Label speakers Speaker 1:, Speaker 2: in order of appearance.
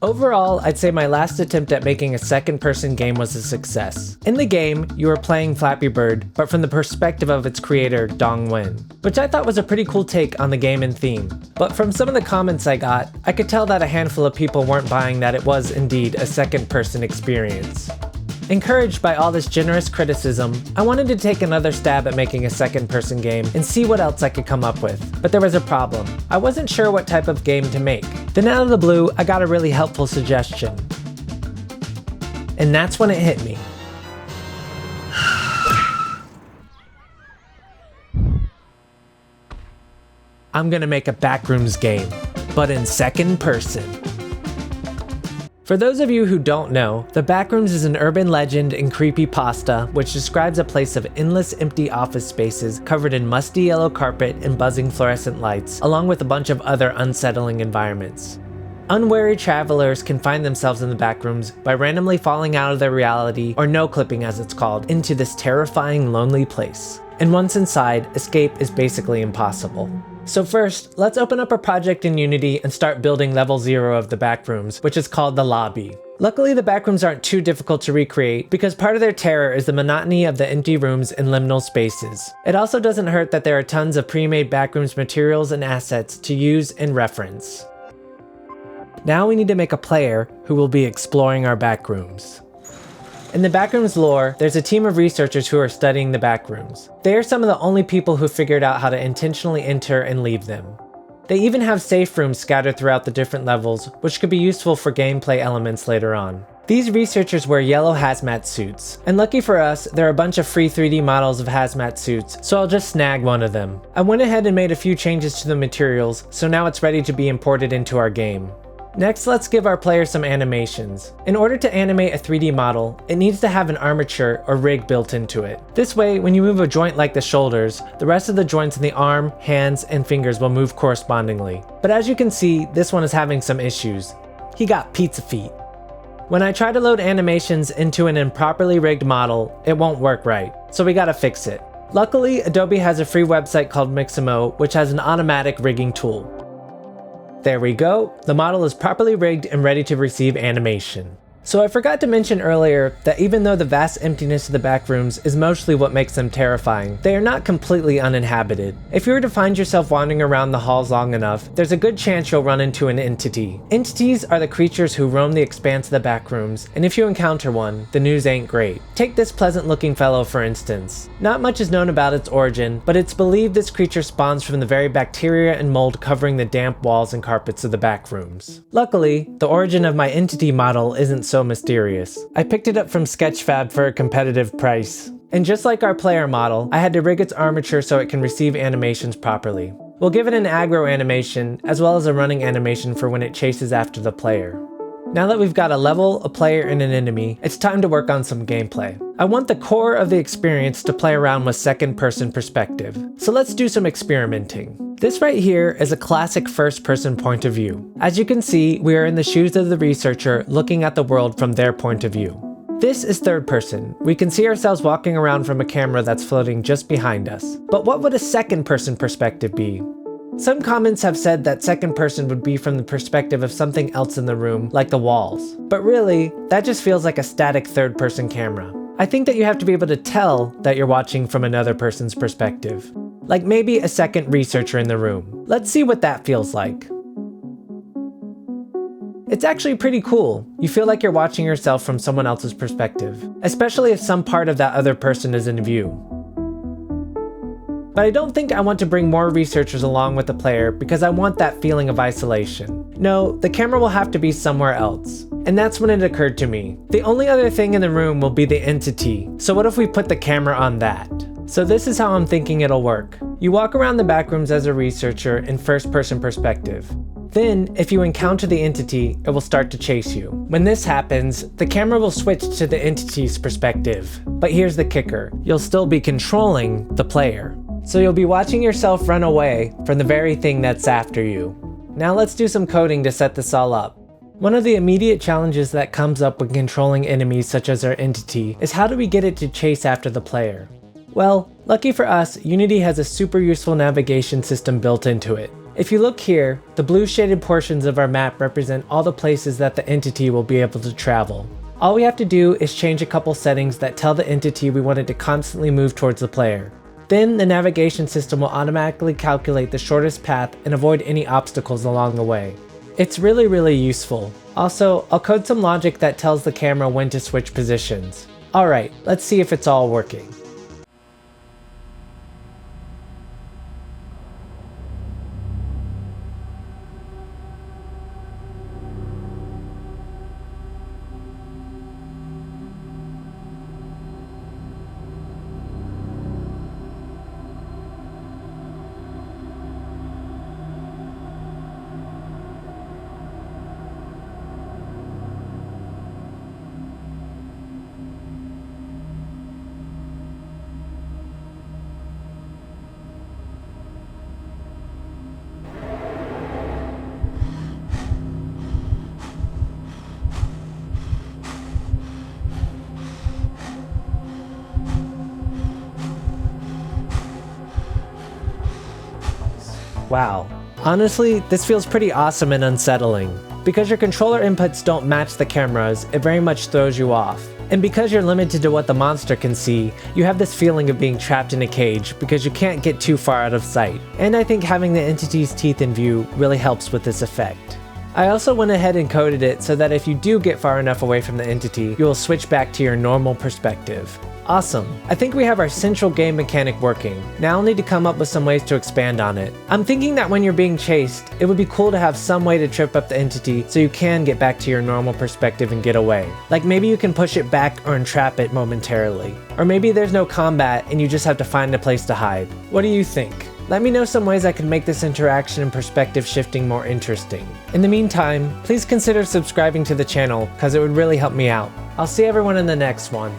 Speaker 1: Overall, I'd say my last attempt at making a second-person game was a success. In the game, you were playing Flappy Bird, but from the perspective of its creator, Dong Nguyen, which I thought was a pretty cool take on the game and theme. But from some of the comments I got, I could tell that a handful of people weren't buying that it was indeed a second-person experience. Encouraged by all this generous criticism, I wanted to take another stab at making a second-person game and see what else I could come up with. But there was a problem. I wasn't sure what type of game to make. Then out of the blue, I got a really helpful suggestion. And that's when it hit me. I'm gonna make a Backrooms game, but in second person. For those of you who don't know, the Backrooms is an urban legend and creepypasta which describes a place of endless empty office spaces covered in musty yellow carpet and buzzing fluorescent lights, along with a bunch of other unsettling environments. Unwary travelers can find themselves in the Backrooms by randomly falling out of their reality, or no-clipping as it's called, into this terrifying, lonely place. And once inside, escape is basically impossible. So first, let's open up our project in Unity and start building level 0 of the Backrooms, which is called the lobby. Luckily, the Backrooms aren't too difficult to recreate because part of their terror is the monotony of the empty rooms and liminal spaces. It also doesn't hurt that there are tons of pre-made Backrooms materials and assets to use and reference. Now we need to make a player who will be exploring our Backrooms. In the Backrooms lore, there's a team of researchers who are studying the Backrooms. They are some of the only people who figured out how to intentionally enter and leave them. They even have safe rooms scattered throughout the different levels, which could be useful for gameplay elements later on. These researchers wear yellow hazmat suits, and lucky for us, there are a bunch of free 3D models of hazmat suits, so I'll just snag one of them. I went ahead and made a few changes to the materials, so now it's ready to be imported into our game. Next, let's give our player some animations. In order to animate a 3D model, it needs to have an armature or rig built into it. This way, when you move a joint like the shoulders, the rest of the joints in the arm, hands, and fingers will move correspondingly. But as you can see, this one is having some issues. He got pizza feet. When I try to load animations into an improperly rigged model, it won't work right, so we gotta fix it. Luckily, Adobe has a free website called Mixamo, which has an automatic rigging tool. There we go, the model is properly rigged and ready to receive animation. So I forgot to mention earlier that even though the vast emptiness of the Backrooms is mostly what makes them terrifying, they are not completely uninhabited. If you were to find yourself wandering around the halls long enough, there's a good chance you'll run into an entity. Entities are the creatures who roam the expanse of the Backrooms, and if you encounter one, the news ain't great. Take this pleasant looking fellow for instance. Not much is known about its origin, but it's believed this creature spawns from the very bacteria and mold covering the damp walls and carpets of the Backrooms. Luckily, the origin of my entity model isn't so mysterious. I picked it up from Sketchfab for a competitive price. And just like our player model, I had to rig its armature so it can receive animations properly. We'll give it an aggro animation, as well as a running animation for when it chases after the player. Now that we've got a level, a player, and an enemy, it's time to work on some gameplay. I want the core of the experience to play around with second-person perspective, so let's do some experimenting. This right here is a classic first-person point of view. As you can see, we are in the shoes of the researcher looking at the world from their point of view. This is third person. We can see ourselves walking around from a camera that's floating just behind us. But what would a second-person perspective be? Some comments have said that second person would be from the perspective of something else in the room, like the walls. But really, that just feels like a static third person camera. I think that you have to be able to tell that you're watching from another person's perspective. Like maybe a second researcher in the room. Let's see what that feels like. It's actually pretty cool. You feel like you're watching yourself from someone else's perspective, especially if some part of that other person is in view. But I don't think I want to bring more researchers along with the player because I want that feeling of isolation. No, the camera will have to be somewhere else. And that's when it occurred to me. The only other thing in the room will be the entity, so what if we put the camera on that? So this is how I'm thinking it'll work. You walk around the Backrooms as a researcher in first-person perspective. Then, if you encounter the entity, it will start to chase you. When this happens, the camera will switch to the entity's perspective. But here's the kicker. You'll still be controlling the player. So you'll be watching yourself run away from the very thing that's after you. Now let's do some coding to set this all up. One of the immediate challenges that comes up when controlling enemies such as our entity is how do we get it to chase after the player? Well, lucky for us, Unity has a super useful navigation system built into it. If you look here, the blue shaded portions of our map represent all the places that the entity will be able to travel. All we have to do is change a couple settings that tell the entity we want it to constantly move towards the player. Then the navigation system will automatically calculate the shortest path and avoid any obstacles along the way. It's really useful. Also, I'll code some logic that tells the camera when to switch positions. Alright, let's see if it's all working. Wow. Honestly, this feels pretty awesome and unsettling. Because your controller inputs don't match the camera's, it very much throws you off. And because you're limited to what the monster can see, you have this feeling of being trapped in a cage because you can't get too far out of sight. And I think having the entity's teeth in view really helps with this effect. I also went ahead and coded it so that if you do get far enough away from the entity, you will switch back to your normal perspective. Awesome. I think we have our central game mechanic working. Now I'll need to come up with some ways to expand on it. I'm thinking that when you're being chased, it would be cool to have some way to trip up the entity so you can get back to your normal perspective and get away. Like maybe you can push it back or entrap it momentarily. Or maybe there's no combat and you just have to find a place to hide. What do you think? Let me know some ways I can make this interaction and perspective shifting more interesting. In the meantime, please consider subscribing to the channel because it would really help me out. I'll see everyone in the next one.